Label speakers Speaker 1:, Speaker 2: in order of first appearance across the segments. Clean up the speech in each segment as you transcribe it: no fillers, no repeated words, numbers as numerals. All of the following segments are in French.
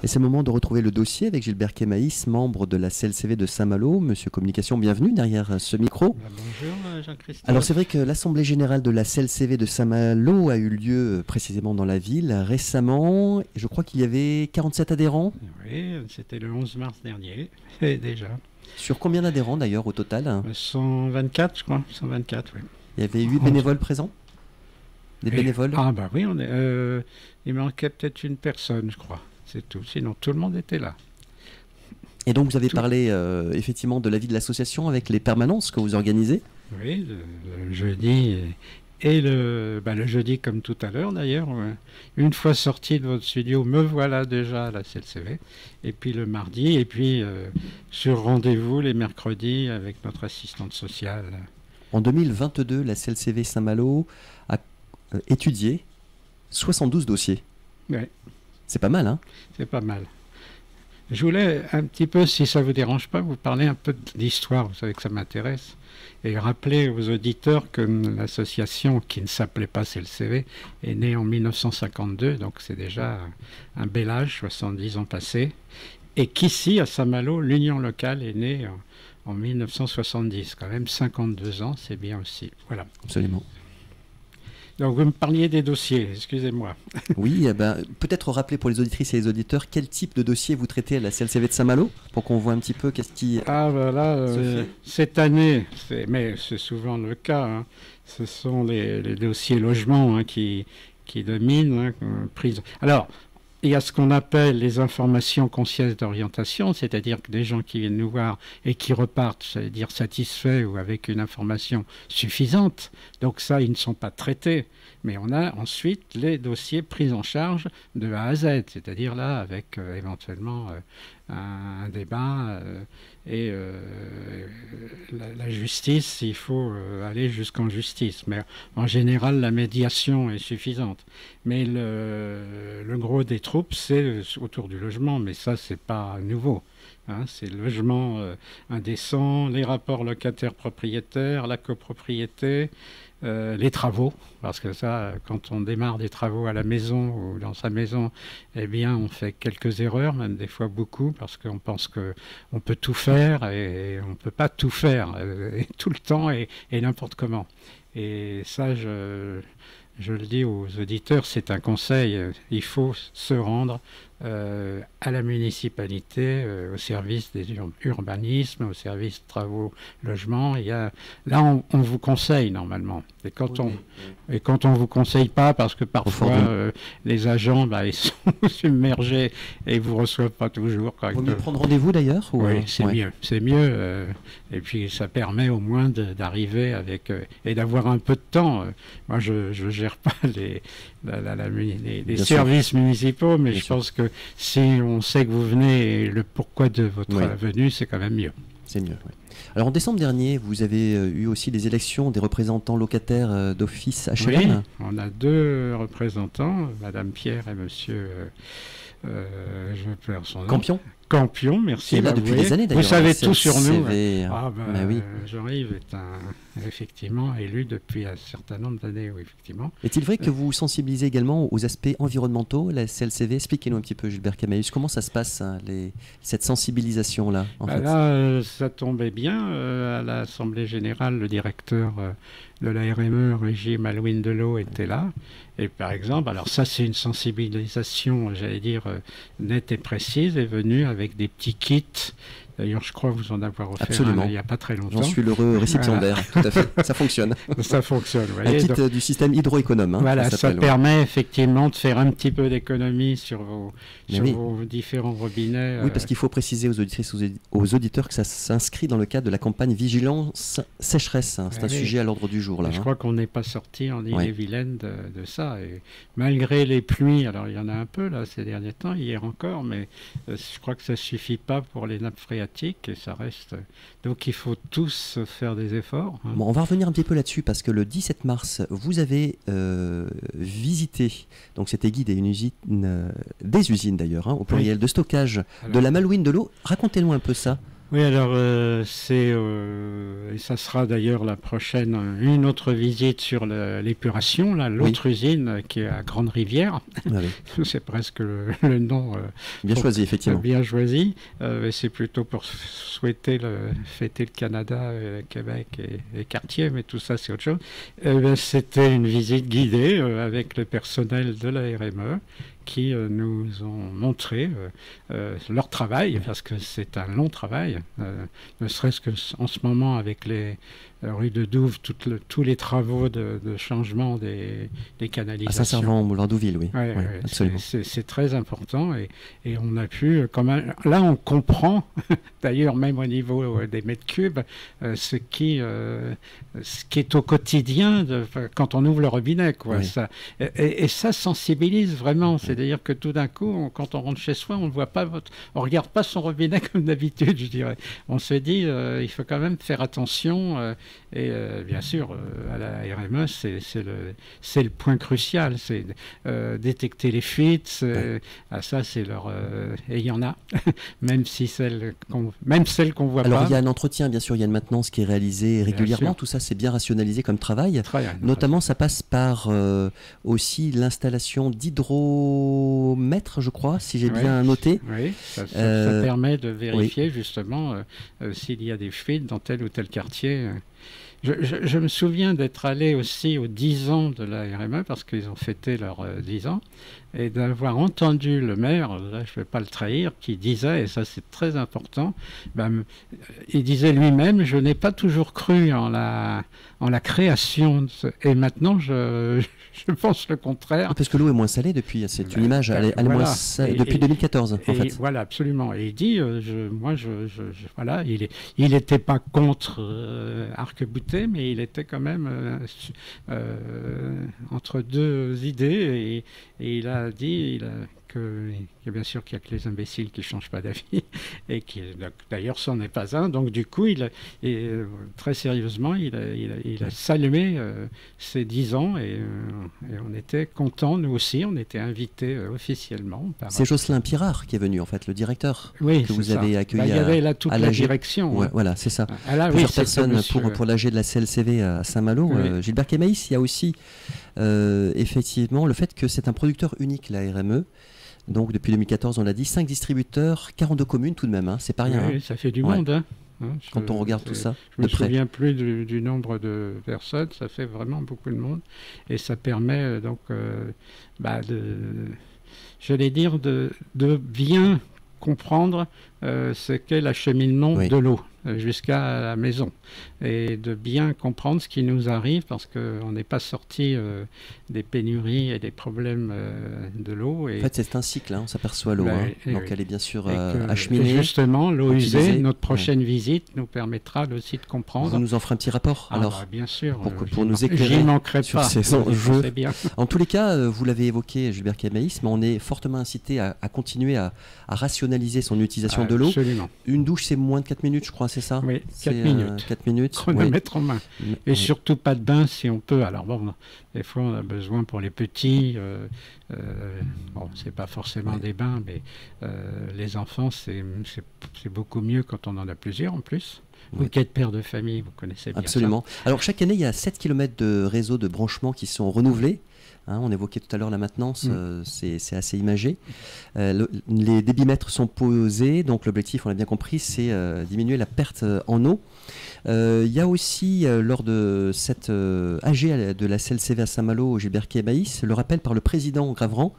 Speaker 1: Et c'est le moment de retrouver le dossier avec Gilbert Kémaïs, membre de la CLCV de Saint-Malo. Monsieur Communication, bienvenue derrière ce micro.
Speaker 2: Bonjour Jean-Christophe.
Speaker 1: Alors c'est vrai que l'Assemblée Générale de la CLCV de Saint-Malo a eu lieu précisément dans la ville récemment. Et je crois qu'il y avait 47 adhérents.
Speaker 2: Oui, c'était le 11 mars dernier, déjà.
Speaker 1: Sur combien d'adhérents d'ailleurs au total?
Speaker 2: 124 je crois, 124 oui.
Speaker 1: Il y avait 8 bénévoles présents? Des bénévoles?
Speaker 2: Ah bah oui, il manquait peut-être une personne je crois, c'est tout. Sinon tout le monde était là.
Speaker 1: Et donc vous avez parlé effectivement de la vie de l'association avec les permanences que vous organisez?
Speaker 2: Oui, le jeudi et le jeudi comme tout à l'heure d'ailleurs. Une fois sorti de votre studio, me voilà déjà à la CLCV. Et puis le mardi, et puis sur rendez-vous les mercredis avec notre assistante sociale.
Speaker 1: En 2022, la CLCV Saint-Malo a étudié 72 dossiers.
Speaker 2: Ouais.
Speaker 1: C'est pas mal, hein?
Speaker 2: C'est pas mal. Je voulais un petit peu, si ça ne vous dérange pas, vous parler un peu d'histoire, vous savez que ça m'intéresse, et rappeler aux auditeurs que l'association, qui ne s'appelait pas CLCV, est née en 1952, donc c'est déjà un bel âge, 70 ans passés, et qu'ici, à Saint-Malo, l'union locale est née en 1970, quand même 52 ans, c'est bien aussi. Voilà.
Speaker 1: Absolument.
Speaker 2: Donc vous me parliez des dossiers, excusez-moi.
Speaker 1: Oui, peut-être rappeler pour les auditrices et les auditeurs quel type de dossier vous traitez à la CLCV de Saint-Malo, pour qu'on voit un petit peu qu'est-ce qui...
Speaker 2: Ah voilà, cette année, mais c'est souvent le cas, hein, ce sont les dossiers logements qui dominent. Alors, il y a ce qu'on appelle les informations conscientes d'orientation, c'est-à-dire que des gens qui viennent nous voir et qui repartent, c'est-à-dire satisfaits ou avec une information suffisante. Donc ça, ils ne sont pas traités. Mais on a ensuite les dossiers pris en charge de A à Z, c'est-à-dire là avec éventuellement un débat et la justice, il faut aller jusqu'en justice. Mais en général, la médiation est suffisante. Mais le gros des troupes, c'est autour du logement, mais ça, c'est pas nouveau. Hein, c'est le logement indécent, les rapports locataires-propriétaires, la copropriété, les travaux, parce que ça, quand on démarre des travaux à la maison ou dans sa maison, eh bien, on fait quelques erreurs, même des fois beaucoup, parce qu'on pense qu'on peut tout faire et on ne peut pas tout faire tout le temps et n'importe comment. Et ça, je le dis aux auditeurs, c'est un conseil, il faut se rendre à la municipalité, au service des urbanismes, au service de travaux, logements. Là, on vous conseille normalement. Et quand on vous conseille pas, parce que parfois les agents, ils sont submergés et vous reçoivent pas toujours.
Speaker 1: Vaut mieux prendre rendez-vous d'ailleurs?
Speaker 2: Oui, c'est mieux. C'est mieux. Et puis ça permet au moins d'arriver avec et d'avoir un peu de temps. Moi, je gère pas les services municipaux, mais je pense que si on sait que vous venez et le pourquoi de votre venue, c'est quand même mieux.
Speaker 1: C'est mieux, oui. Alors en décembre dernier, vous avez eu aussi les élections des représentants locataires d'office HLM.
Speaker 2: Oui, on a deux représentants, Madame Pierre et Monsieur, je perds son nom. Campion, merci.
Speaker 1: Et là depuis des années d'ailleurs.
Speaker 2: Vous savez tout sur nous.
Speaker 1: Oui.
Speaker 2: Jean-Yves est effectivement élu depuis un certain nombre d'années, oui, effectivement.
Speaker 1: Est-il vrai que vous sensibilisez également aux aspects environnementaux, la CLCV? Expliquez-nous un petit peu, Gilbert Kémaïs, comment ça se passe, hein, cette sensibilisation-là
Speaker 2: Là, ça tombait bien. À l'Assemblée Générale, le directeur de la RME, Régime Malouine Delot, était là. Et par exemple, alors ça c'est une sensibilisation, j'allais dire, nette et précise, est venue avec des petits kits. D'ailleurs, je crois vous en avoir offert un il n'y a pas très longtemps.
Speaker 1: J'en suis l'heureux récipiendaire, tout à fait. Ça fonctionne.
Speaker 2: Ça fonctionne, vous voyez.
Speaker 1: Un kit du système hydroéconome. Hein,
Speaker 2: voilà, ça permet effectivement de faire un petit peu d'économie sur vos différents robinets.
Speaker 1: Oui, parce qu'il faut préciser aux auditrices, aux auditeurs que ça s'inscrit dans le cadre de la campagne Vigilance Sécheresse. Hein. C'est un sujet à l'ordre du jour. Là,
Speaker 2: je crois qu'on n'est pas sorti en Ille-et-Vilaine de ça. Et malgré les pluies, alors il y en a un peu là ces derniers temps, hier encore, mais je crois que ça ne suffit pas pour les nappes phréatiques et ça reste. Donc il faut tous faire des efforts. Hein.
Speaker 1: Bon, on va revenir un petit peu là-dessus parce que le 17 mars, vous avez visité, donc c'était guidé une usine, des usines d'ailleurs, hein, au pluriel, de stockage de la Malouine Delot. Racontez-nous un peu ça.
Speaker 2: Oui, alors et ça sera d'ailleurs la prochaine, une autre visite sur l'épuration, l'autre usine qui est à Grande-Rivière.
Speaker 1: Ah oui.
Speaker 2: C'est presque le nom
Speaker 1: bien choisi, effectivement.
Speaker 2: Bien choisi. C'est plutôt pour fêter le Canada, le Québec et les quartiers, mais tout ça c'est autre chose. C'était une visite guidée avec le personnel de la RME qui nous ont montré leur travail, parce que c'est un long travail, ne serait-ce qu'en ce moment avec les rue de Douve, tous les travaux de changement des canalisations.
Speaker 1: À Saint-Servant, boulevard Douville, oui.
Speaker 2: Ouais,
Speaker 1: ouais, absolument.
Speaker 2: C'est très important et on a pu, quand même, là on comprend, d'ailleurs même au niveau des mètres cubes, ce qui est au quotidien quand on ouvre le robinet, quoi.
Speaker 1: Oui.
Speaker 2: Ça, et ça sensibilise vraiment, c'est-à-dire que tout d'un coup, quand on rentre chez soi, on ne voit pas on regarde pas son robinet comme d'habitude, je dirais. On se dit, il faut quand même faire attention. Et bien sûr, à la RME, c'est le point crucial, c'est détecter les fuites. Ça, c'est leur... et il y en a, même celles qu'on voit pas.
Speaker 1: Alors, il y a un entretien, bien sûr, il y a une maintenance qui est réalisée régulièrement. Tout ça, c'est bien rationalisé comme travail. Notamment, ça passe par aussi l'installation d'hydromètres, je crois, si j'ai bien noté.
Speaker 2: Oui, ça permet de vérifier justement s'il y a des fuites dans tel ou tel quartier. Je me souviens d'être allé aussi aux 10 ans de la RME, parce qu'ils ont fêté leurs 10 ans, et d'avoir entendu le maire, là je ne vais pas le trahir, qui disait, et ça c'est très important, il disait lui-même, je n'ai pas toujours cru en la création, et maintenant je pense le contraire.
Speaker 1: Parce que l'eau est moins salée depuis, c'est une image, elle est moins salée depuis 2014 en fait.
Speaker 2: Voilà, absolument. Et il dit, voilà, il n'était pas contre arc-bouté, mais il était quand même entre deux idées, et il a dit que bien sûr qu'il n'y a que les imbéciles qui ne changent pas d'avis, et qui d'ailleurs c'en est pas un. Donc du coup, très sérieusement, il a salué ses 10 ans, et on était contents, nous aussi, on était invités officiellement.
Speaker 1: C'est Jocelyn Pirard qui est venu, en fait, le directeur, que vous avez accueilli
Speaker 2: il y avait là toute la direction.
Speaker 1: Ouais, voilà, c'est ça.
Speaker 2: Plusieurs
Speaker 1: personnes pour l'AG de la CLCV à Saint-Malo. Gilbert Kémaïs, il y a aussi effectivement le fait que c'est un producteur unique, la RME. Donc depuis 2014, on l'a dit, 5 distributeurs, 42 communes tout de même, hein, c'est pas rien.
Speaker 2: Oui, ça fait du monde. Hein.
Speaker 1: Quand on regarde tout ça.
Speaker 2: Je ne me souviens plus du nombre de personnes, ça fait vraiment beaucoup de monde. Et ça permet donc, j'allais dire, de bien comprendre ce qu'est l'acheminement de l'eau jusqu'à la maison, et de bien comprendre ce qui nous arrive, parce qu'on n'est pas sorti des pénuries et des problèmes de l'eau.
Speaker 1: En fait, c'est un cycle, on s'aperçoit l'eau, donc elle est bien sûr acheminée.
Speaker 2: Et justement, l'eau usée, notre prochaine visite nous permettra aussi de comprendre.
Speaker 1: Vous nous en ferez un petit rapport, alors,
Speaker 2: bien sûr,
Speaker 1: pour nous éclairer sur ces enjeux. En tous les cas, vous l'avez évoqué, Gilbert Kémaïs, mais on est fortement incité à continuer à rationaliser son utilisation de l'eau.
Speaker 2: Absolument.
Speaker 1: Une douche, c'est moins de 4 minutes, je crois, c'est ça?
Speaker 2: Oui, 4 minutes.
Speaker 1: 4 minutes.
Speaker 2: Chronomètre en main. Et surtout pas de bain si on peut. Alors bon, des fois on a besoin pour les petits, c'est pas forcément des bains, mais les enfants, c'est beaucoup mieux quand on en a plusieurs en plus. Vous qui êtes père de famille, vous connaissez bien ça.
Speaker 1: Absolument. Alors chaque année, il y a 7 km de réseaux de branchement qui sont renouvelés. On évoquait tout à l'heure la maintenance, c'est assez imagé. Les débitmètres sont posés, donc l'objectif, on l'a bien compris, c'est diminuer la perte en eau. Il y a aussi, lors de cette AG de la CLCV à Saint-Malo, Gilbert Kémaïs, le rappel par le président Gravran,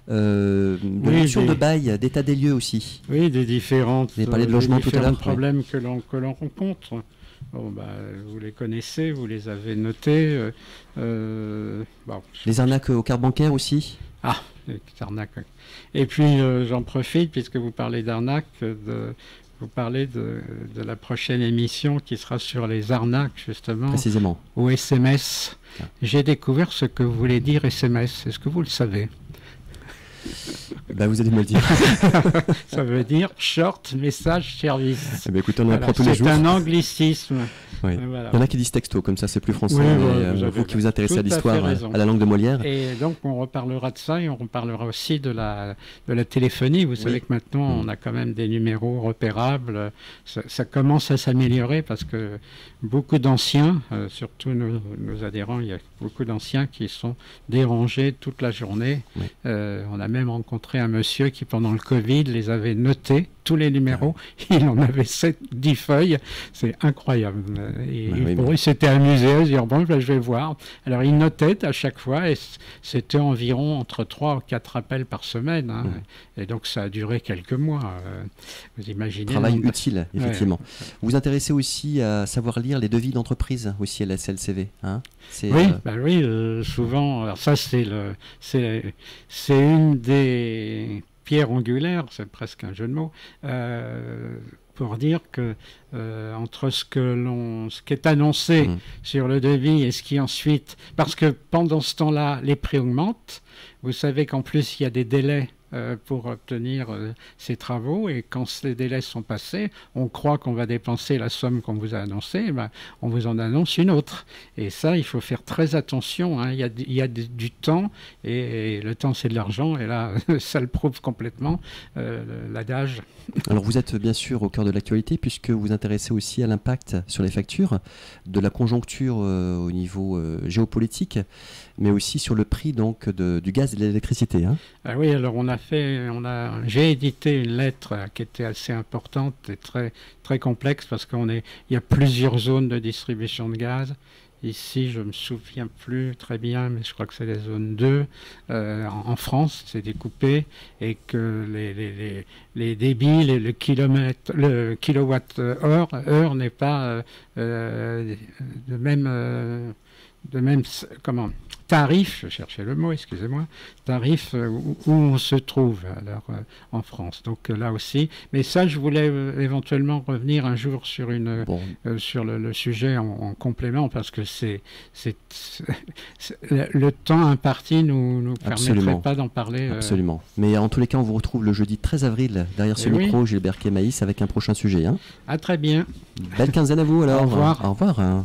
Speaker 1: de notion de bail, d'état des lieux aussi.
Speaker 2: Oui, des différentes.
Speaker 1: Vous avez parlé de logement tout à l'heure.
Speaker 2: Problèmes que l'on rencontre. Vous les connaissez, vous les avez notés.
Speaker 1: Les arnaques aux cartes bancaires aussi.
Speaker 2: Les arnaques. Et puis j'en profite, puisque vous parlez d'arnaques, vous parlez de la prochaine émission qui sera sur les arnaques, justement.
Speaker 1: Précisément.
Speaker 2: Au SMS. J'ai découvert ce que voulait dire SMS. Est-ce que vous le savez?
Speaker 1: Bah, vous allez me le dire.
Speaker 2: Ça veut dire short message service.
Speaker 1: Eh bien, écoutez, on en apprend tous les jours.
Speaker 2: C'est un anglicisme.
Speaker 1: Oui.
Speaker 2: Voilà.
Speaker 1: Il y en a qui disent texto, comme ça c'est plus français.
Speaker 2: Oui,
Speaker 1: mais vous qui vous intéressez à l'histoire, à la langue de Molière.
Speaker 2: Et donc on reparlera de ça et on reparlera aussi de la téléphonie. Vous savez que maintenant on a quand même des numéros repérables. Ça commence à s'améliorer parce que beaucoup d'anciens, surtout nos adhérents, il y a beaucoup d'anciens qui sont dérangés toute la journée. Oui. On a même rencontré un monsieur qui pendant le Covid les avait notés, tous les numéros. Il en avait 10 feuilles. C'est incroyable. Et pour eux, c'était amusé à se dire, bon, je vais voir. Alors, il notait à chaque fois, et c'était environ entre 3 ou 4 appels par semaine. Hein. Et donc, ça a duré quelques mois. Vous imaginez.
Speaker 1: Travail utile, effectivement. Vous vous intéressez aussi à savoir lire les devis d'entreprise, aussi à la SLCV. Hein,
Speaker 2: oui, souvent. Alors, ça, c'est une des pierres angulaires, c'est presque un jeu de mots, pour dire que entre ce qui est annoncé sur le devis et ce qui ensuite... Parce que pendant ce temps-là, les prix augmentent. Vous savez qu'en plus, il y a des délais pour obtenir ces travaux, et quand ces délais sont passés, on croit qu'on va dépenser la somme qu'on vous a annoncée, on vous en annonce une autre. Et ça, il faut faire très attention. Hein. Il y a du temps, et le temps c'est de l'argent, et là, ça le prouve complètement, l'adage.
Speaker 1: Alors vous êtes bien sûr au cœur de l'actualité, puisque vous vous intéressez aussi à l'impact sur les factures de la conjoncture au niveau géopolitique, mais aussi sur le prix donc du gaz et de l'électricité. Hein.
Speaker 2: Ah oui, alors j'ai édité une lettre qui était assez importante et très, très complexe, parce il y a plusieurs zones de distribution de gaz. Ici, je ne me souviens plus très bien, mais je crois que c'est les zones 2. En France, c'est découpé, et que les débits, le kilowatt-heure n'est pas de même tarif, je cherchais le mot, excusez-moi, tarif où on se trouve alors, en France. Donc là aussi, mais ça je voulais éventuellement revenir un jour sur sur le sujet en complément, parce que le temps imparti nous permettrait pas d'en parler.
Speaker 1: Absolument. Mais en tous les cas, on vous retrouve le jeudi 13 avril derrière ce micro, Gilbert Kémaïs, avec un prochain sujet. Hein.
Speaker 2: À très bien.
Speaker 1: Belle quinzaine à vous alors.
Speaker 2: Au revoir.
Speaker 1: Au revoir.